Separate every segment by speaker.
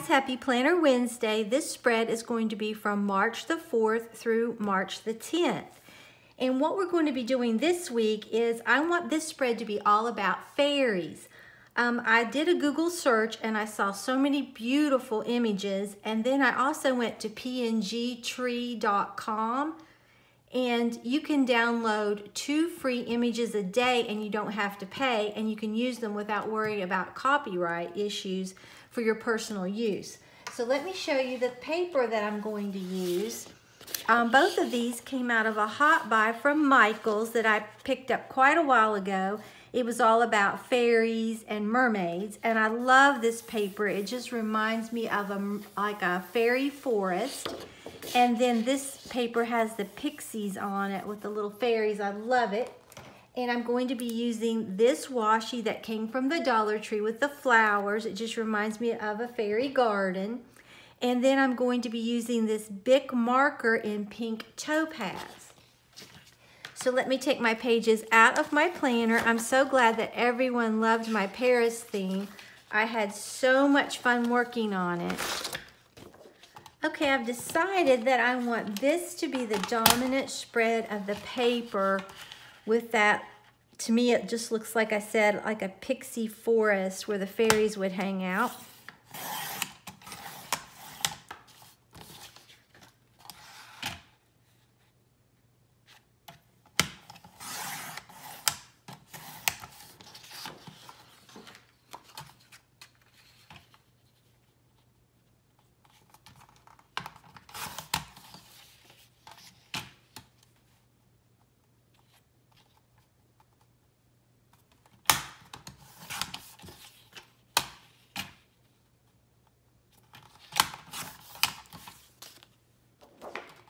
Speaker 1: guys, happy Planner Wednesday. This spread is going to be from March the 4th through March the 10th. And what we're going to be doing this week is I want this spread to be all about fairies. I did a Google search and I saw so many beautiful images, and then I also went to pngtree.com, and you can download 2 free images a day and you don't have to pay, and you can use them without worrying about copyright issues for your personal use. So let me show you the paper that I'm going to use. Both of these came out of a hot buy from Michael's that I picked up quite a while ago. It was all about fairies and mermaids, and I love this paper. It just reminds me of like a fairy forest. And then this paper has the pixies on it with the little fairies. I love it. And I'm going to be using this washi that came from the Dollar Tree with the flowers. It just reminds me of a fairy garden. And then I'm going to be using this Bic marker in pink topaz. So let me take my pages out of my planner. I'm so glad that everyone loved my Paris theme. I had so much fun working on it. Okay, I've decided that I want this to be the dominant spread of the paper with that. To me, it just looks, like I said, like a pixie forest where the fairies would hang out.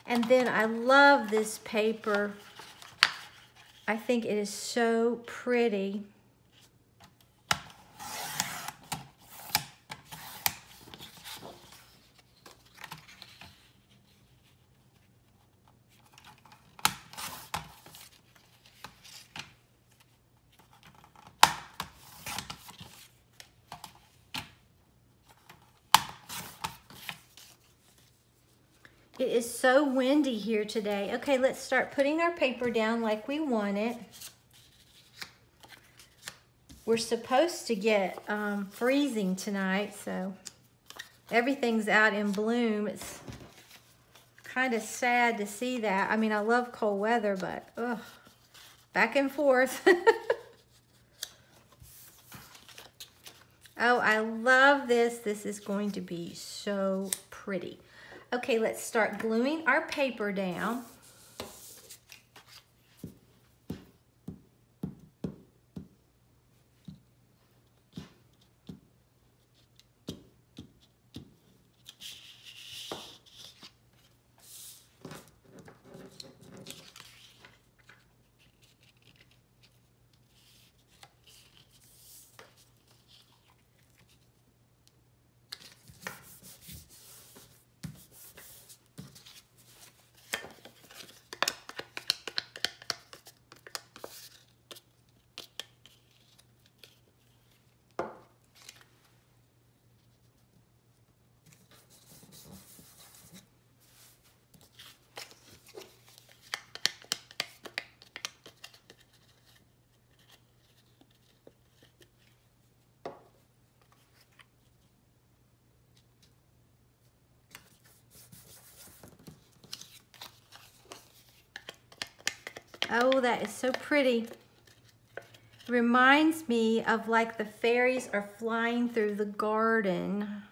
Speaker 1: And then I love this paper. I think it is so pretty. It is so windy here today. Okay, let's start putting our paper down like we want it. We're supposed to get freezing tonight, so everything's out in bloom. It's kind of sad to see that. I mean, I love cold weather, but ugh, back and forth. Oh, I love this. This is going to be so pretty. Okay, let's start gluing our paper down. Oh, that is so pretty. Reminds me of like the fairies are flying through the garden.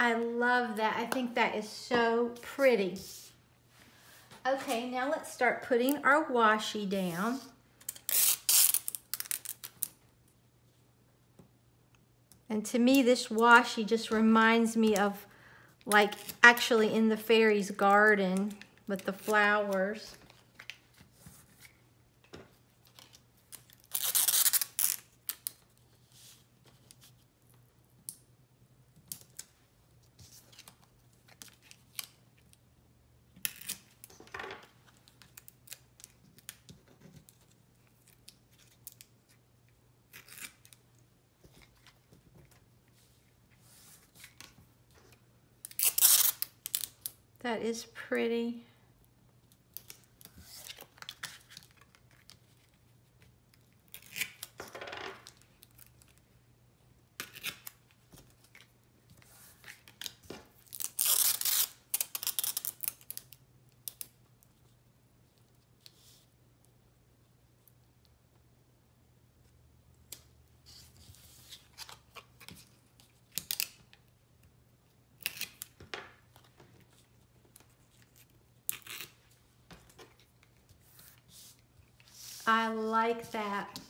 Speaker 1: I love that. I think that is so pretty. Okay, now let's start putting our washi down. And to me, this washi just reminds me of like actually in the fairies' garden with the flowers. That is pretty. I like that.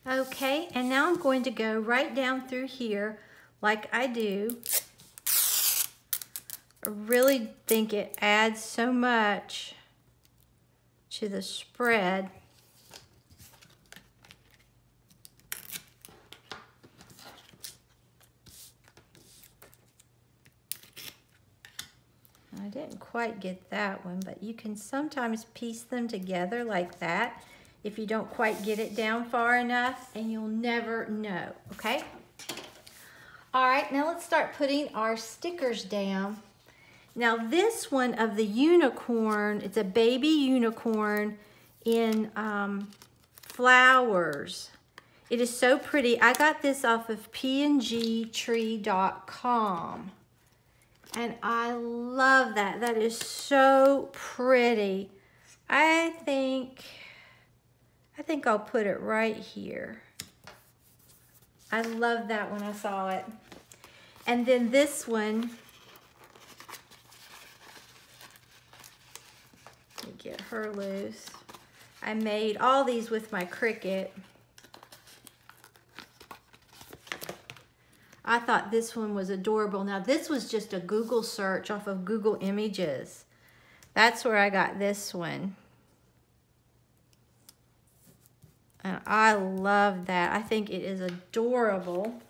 Speaker 1: Okay, and now I'm going to go right down through here like I do. I really think it adds so much to the spread. I didn't quite get that one, but you can sometimes piece them together like that if you don't quite get it down far enough, and you'll never know, okay? All right, now let's start putting our stickers down. Now this one of the unicorn, it's a baby unicorn in flowers. It is so pretty. I got this off of pngtree.com. And I love that. That is so pretty. I think I'll put it right here. I love that when I saw it. And then this one, let me get her loose. I made all these with my Cricut. I thought this one was adorable. Now this was just a Google search off of Google Images. That's where I got this one. And I love that. I think it is adorable.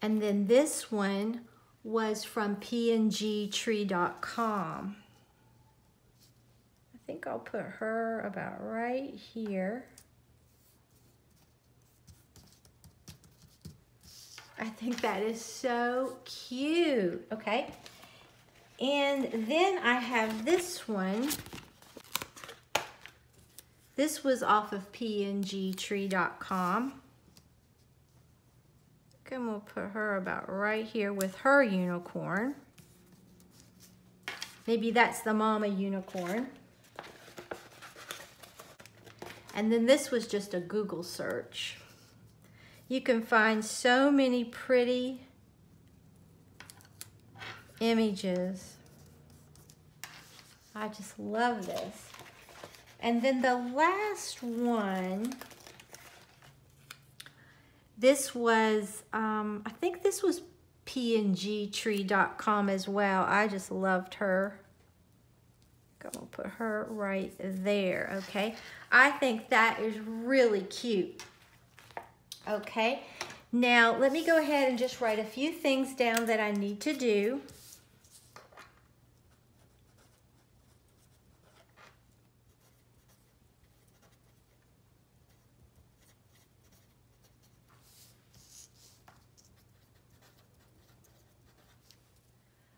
Speaker 1: And then this one was from pngtree.com. I think I'll put her about right here. I think that is so cute. Okay. And then I have this one. This was off of pngtree.com. And we'll put her about right here with her unicorn. Maybe that's the mama unicorn. And then this was just a Google search. You can find so many pretty images. I just love this. And then the last one, this was, I think this was pngtree.com as well. I just loved her. I'm gonna put her right there, okay? I think that is really cute. Okay, now let me go ahead and just write a few things down that I need to do.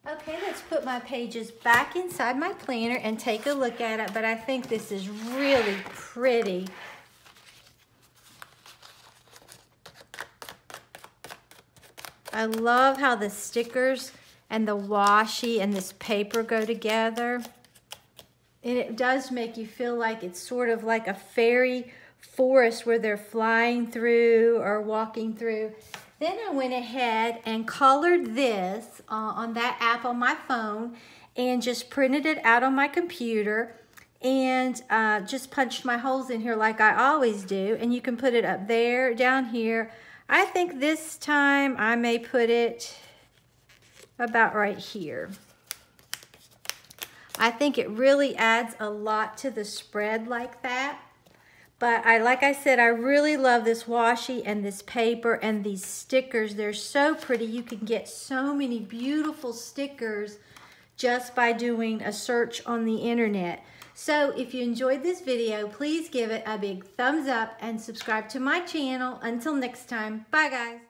Speaker 1: Okay, let's put my pages back inside my planner and take a look at it, but I think this is really pretty. I love how the stickers and the washi and this paper go together. And it does make you feel like it's sort of like a fairy forest where they're flying through or walking through. Then I went ahead and colored this on that app on my phone and just printed it out on my computer and just punched my holes in here like I always do. And you can put it up there, down here. I think this time I may put it about right here. I think it really adds a lot to the spread like that. But like I said, I really love this washi and this paper and these stickers. They're so pretty. You can get so many beautiful stickers just by doing a search on the internet. So if you enjoyed this video, please give it a big thumbs up and subscribe to my channel. Until next time, bye guys.